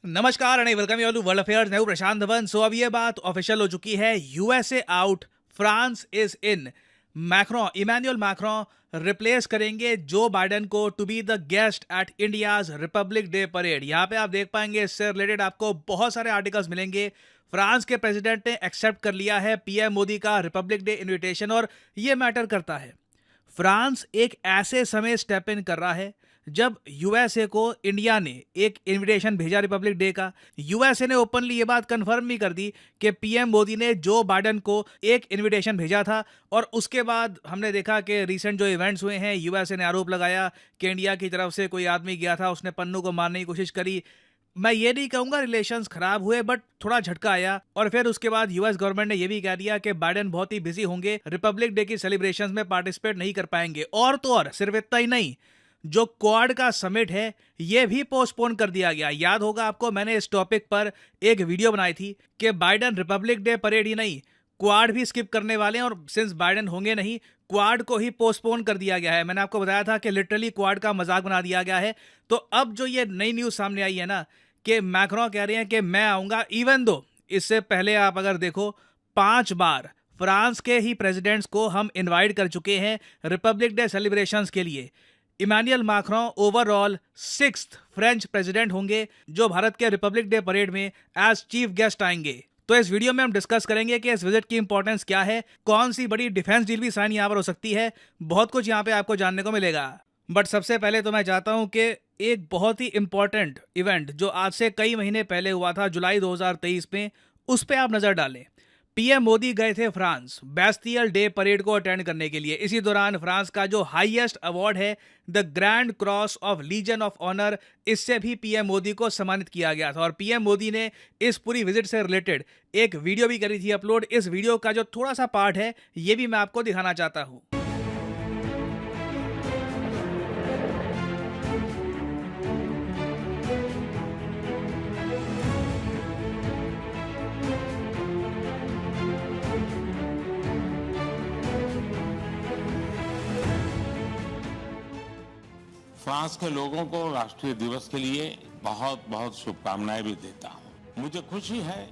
नमस्कार and welcome you all to world affairs. मैं हूं प्रशांत धवन। सो अब ये बात ऑफिशियल हो चुकी है, USA out, France is in. Macron, Emmanuel Macron replace करेंगे जो बाइडेन को to be the guest at India's Republic Day parade. यहाँ पे आप देख पाएंगे इससे रिलेटेड आपको बहुत सारे आर्टिकल्स मिलेंगे। फ्रांस के प्रेसिडेंट ने एक्सेप्ट कर लिया है पीएम मोदी का रिपब्लिक डे इन्विटेशन, और ये मैटर करता है। फ्रांस एक ऐसे समय स्टेप इन कर रहा है जब यूएसए को इंडिया ने एक इनविटेशन भेजा रिपब्लिक डे का। यूएसए ने ओपनली ये बात कंफर्म भी कर दी कि पीएम मोदी ने जो बाइडेन को एक इनविटेशन भेजा था। और उसके बाद हमने देखा कि रीसेंट जो इवेंट्स हुए हैं, यूएसए ने आरोप लगाया कि इंडिया की तरफ से कोई आदमी गया था, उसने पन्नू को मारने की कोशिश करी। मैं ये नहीं कहूंगा रिलेशंस खराब हुए, बट थोड़ा झटका आया। और फिर उसके बाद यूएस गवर्नमेंट ने ये भी कह दिया कि बाइडेन बहुत ही बिजी होंगे, रिपब्लिक डे की सेलिब्रेशंस में पार्टिसिपेट नहीं कर पाएंगे। और तो और सिर्फ इतना ही नहीं, जो क्वाड का समिट है ये भी पोस्टपोन कर दिया गया। याद होगा आपको, मैंने इस टॉपिक पर एक वीडियो बनाई थी कि बाइडेन रिपब्लिक डे परेड ही नहीं, क्वाड भी स्किप करने वाले हैं। और सिंस बाइडेन होंगे नहीं, क्वाड को ही पोस्टपोन कर दिया गया है। मैंने आपको बताया था कि लिटरली क्वाड का मजाक बना दिया गया है। तो अब जो ये नई न्यूज सामने आई है ना, कि मैक्रोन कह रहे हैं कि मैं आऊंगा, इवन दो इससे पहले आप अगर देखो 5 बार फ्रांस के ही प्रेसिडेंट्स को हम इनवाइट कर चुके हैं रिपब्लिक डे सेलिब्रेशंस के लिए। Emmanuel Macron overall 6th French president होंगे जो भारत के रिपब्लिक डे परेड में एज चीफ गेस्ट आएंगे। तो इस वीडियो में हम डिस्कस करेंगे कि इस विजिट की इंपॉर्टेंस क्या है, कौन सी बड़ी डिफेंस डील भी साइन यहां पर हो सकती है। बहुत कुछ यहां पे आपको जानने को मिलेगा। बट सबसे पहले तो मैं चाहता हूं कि एक बहुत ही इंपॉर्टेंट इवेंट जो आज से कई महीने पहले हुआ था, जुलाई 2023 में, उस पर आप नजर डालें। पीएम मोदी गए थे फ्रांस बैस्टियल डे परेड को अटेंड करने के लिए। इसी दौरान फ्रांस का जो हाईएस्ट अवार्ड है the Grand Cross of Legion of Honour, इससे भी पीएम मोदी को सम्मानित किया गया था। और पीएम मोदी ने इस पूरी विजिट से रिलेटेड एक वीडियो भी करी थी अपलोड। इस वीडियो का जो थोड़ा सा पार्ट है ये भी मैं आपको दिखाना चाहता हूं। फ्रांस के लोगों को राष्ट्रीय दिवस के लिए बहुत बहुत शुभकामनाएं भी देता हूं। मुझे खुशी है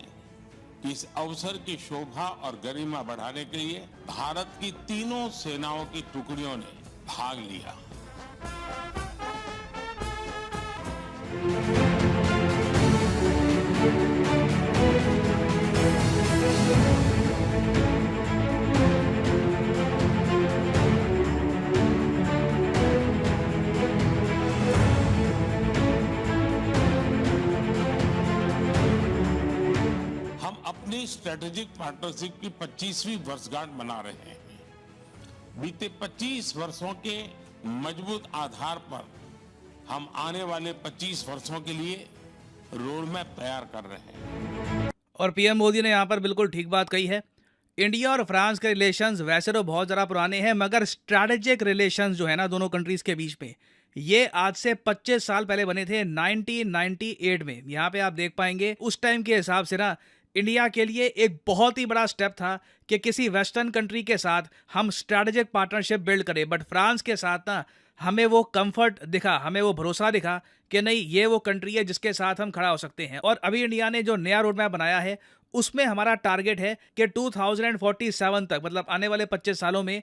कि इस अवसर की शोभा और गरिमा बढ़ाने के लिए भारत की तीनों सेनाओं की टुकड़ियों ने भाग लिया। अपनी स्ट्रेटेजिक पार्टनरशिप की 25वीं वर्षगांठ मना रहे हैं। बीते 25 वर्षों के मजबूत आधार पर हम आने वाले 25 वर्षों के लिए रोड मैप तैयार कर रहे हैं। और पीएम मोदी ने यहाँ पर बिल्कुल ठीक बात कही है। इंडिया और फ्रांस के रिलेशंस वैसे तो बहुत ज़्यादा पुराने हैं, मगर स्ट्रैटेजिक रिलेशंस जो है ना दोनों कंट्रीज़ के बीच में, ये आज से 25 साल पहले बने थे 1998 में। यहाँ पे आप देख पाएंगे उस टाइम के हिसाब से ना इंडिया के लिए एक बहुत ही बड़ा स्टेप था कि किसी वेस्टर्न कंट्री के साथ हम स्ट्रैटेजिक पार्टनरशिप बिल्ड करें। बट फ्रांस के साथ ना हमें वो कंफर्ट दिखा, हमें वो भरोसा दिखा कि नहीं, ये वो कंट्री है जिसके साथ हम खड़ा हो सकते हैं। और अभी इंडिया ने जो नया रोड मैप बनाया है उसमें हमारा टारगेट है कि 2047 तक, मतलब आने वाले 25 सालों में,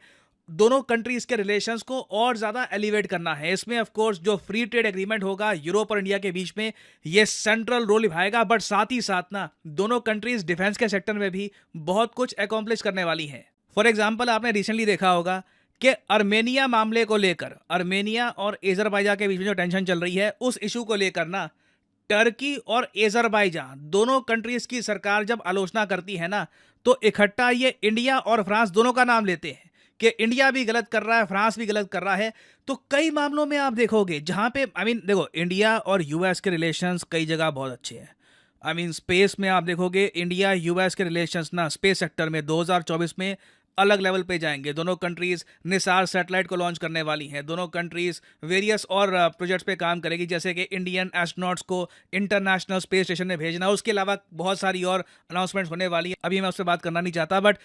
दोनों कंट्रीज के रिलेशंस को और ज्यादा एलिवेट करना है। इसमें ऑफ कोर्स जो फ्री ट्रेड एग्रीमेंट होगा यूरोप और इंडिया के बीच में, ये सेंट्रल रोल निभाएगा। बट साथ ही साथ ना दोनों कंट्रीज डिफेंस के सेक्टर में भी बहुत कुछ अकॉम्प्लिश करने वाली हैं। फॉर एग्जांपल, आपने रिसेंटली देखा होगा कि अर्मेनिया मामले को लेकर, अर्मेनिया और एजरबाईजान के बीच में जो टेंशन चल रही है, उस इशू को लेकर ना टर्की और एजरबाईजान दोनों कंट्रीज की सरकार जब आलोचना करती है ना, तो इकट्ठा ये इंडिया और फ्रांस दोनों का नाम लेते हैं कि इंडिया भी गलत कर रहा है, फ्रांस भी गलत कर रहा है। तो कई मामलों में आप देखोगे जहां पे देखो, इंडिया और यूएस के रिलेशंस कई जगह बहुत अच्छे हैं। स्पेस में आप देखोगे इंडिया यूएस के रिलेशंस ना स्पेस सेक्टर में 2024 में अलग लेवल पे जाएंगे। दोनों कंट्रीज निसार सैटेलाइट को लॉन्च करने वाली हैं। दोनों कंट्रीज वेरियस और प्रोजेक्ट्स पे काम करेगी, जैसे कि इंडियन एस्ट्रोनॉट्स को इंटरनेशनल स्पेस स्टेशन में भेजना। उसके अलावा बहुत सारी और अनाउंसमेंट्स होने वाली हैं, अभी मैं उस पर बात करना नहीं चाहता। बट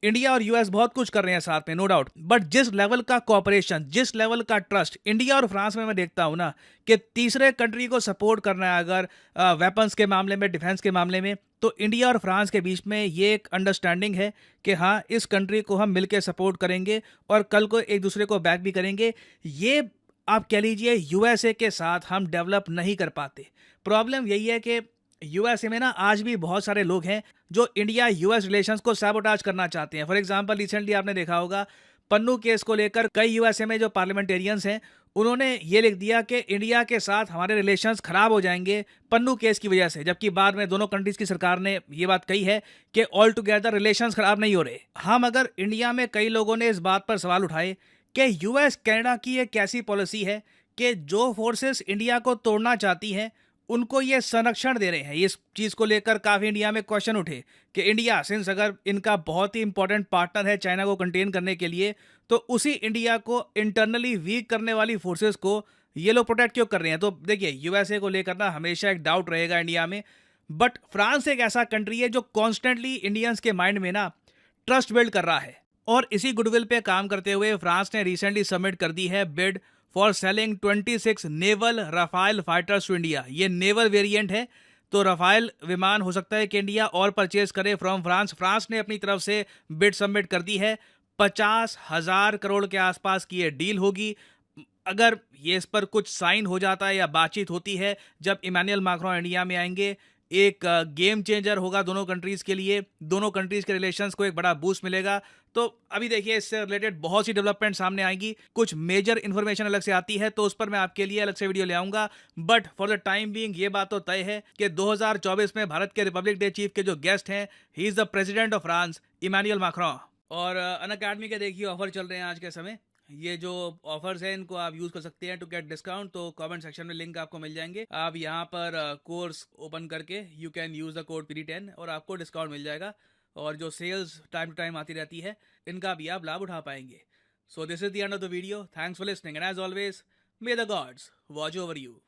इंडिया और यूएस बहुत कुछ कर रहे हैं साथ में, नो डाउट, बट जिस लेवल का कोऑपरेशन, जिस लेवल का ट्रस्ट इंडिया और फ्रांस में मैं देखता हूं ना, कि तीसरे कंट्री को सपोर्ट करना है अगर वेपन्स के मामले में, डिफेंस के मामले में, तो इंडिया और फ्रांस के बीच में ये एक अंडरस्टैंडिंग है कि हाँ, इस कंट्री को हम मिलकर सपोर्ट करेंगे और कल को एक दूसरे को बैक भी करेंगे। ये आप कह लीजिए यूएसए के साथ हम डेवलप नहीं कर पाते। प्रॉब्लम यही है कि यूएसए में ना आज भी बहुत सारे लोग हैं जो इंडिया यूएस रिलेशंस को सैबोटाज करना चाहते हैं। फॉर एग्जांपल, रिसेंटली आपने देखा होगा पन्नू केस को लेकर कई यूएसए में जो पार्लियामेंटेरियंस हैं उन्होंने ये लिख दिया कि इंडिया के साथ हमारे रिलेशंस खराब हो जाएंगे पन्नू केस की वजह से, जबकि बाद में दोनों कंट्रीज की सरकार ने ये बात कही है कि ऑल टुगेदर रिलेशंस खराब नहीं हो रहे। हम अगर इंडिया में कई लोगों ने इस बात पर सवाल उठाए कि यूएस कनाडा की एक कैसी पॉलिसी है कि जो फोर्सेस इंडिया को तोड़ना चाहती हैं उनको ये संरक्षण दे रहे हैं। इस चीज़ को लेकर काफ़ी इंडिया में क्वेश्चन उठे कि इंडिया सिंस अगर इनका बहुत ही इंपॉर्टेंट पार्टनर है चाइना को कंटेन करने के लिए, तो उसी इंडिया को इंटरनली वीक करने वाली फोर्सेस को ये लोग प्रोटेक्ट क्यों कर रहे हैं। तो देखिए, यूएसए को लेकर ना हमेशा एक डाउट रहेगा इंडिया में, बट फ्रांस एक ऐसा कंट्री है जो कॉन्स्टेंटली इंडियंस के माइंड में ना ट्रस्ट बिल्ड कर रहा है, और इसी गुडविल पे काम करते हुए फ्रांस ने रिसेंटली सबमिट कर दी है bid for selling 26 naval Rafale fighters to India. ये नेवल वेरिएंट है, तो राफेल विमान हो सकता है कि इंडिया और परचेज करे फ्रॉम फ्रांस। फ्रांस ने अपनी तरफ से बिड सबमिट कर दी है। 50,000 करोड़ के आसपास की ये डील होगी। अगर ये इस पर कुछ साइन हो जाता है या बातचीत होती है जब इमैनुअल मैक्रोन इंडिया में आएंगे, एक गेम चेंजर होगा दोनों कंट्रीज़ के लिए, दोनों कंट्रीज़ के रिलेशंस को एक बड़ा बूस्ट मिलेगा। तो अभी देखिए, इससे रिलेटेड बहुत सी डेवलपमेंट सामने आएंगी, कुछ मेजर इन्फॉर्मेशन अलग से आती है तो उस पर मैं आपके लिए अलग से वीडियो ले आऊंगा। But for the time being ये बात तो तय है कि 2024 में भारत के रिपब्लिक डे चीफ के जो गेस्ट हैं, he is the president of France, Emmanuel Macron. और अनअकैडमी के देखिए ऑफर चल रहे हैं आज के समय। ये जो ऑफर्स हैं इनको आप यूज़ कर सकते हैं टू गेट डिस्काउंट। तो कमेंट सेक्शन में लिंक आपको मिल जाएंगे, आप यहाँ पर कोर्स ओपन करके you can use the code PD10 और आपको डिस्काउंट मिल जाएगा। और जो सेल्स टाइम टू टाइम आती रहती है इनका भी आप लाभ उठा पाएंगे। So this is the end of the video. Thanks for listening and as always may the gods watch over you.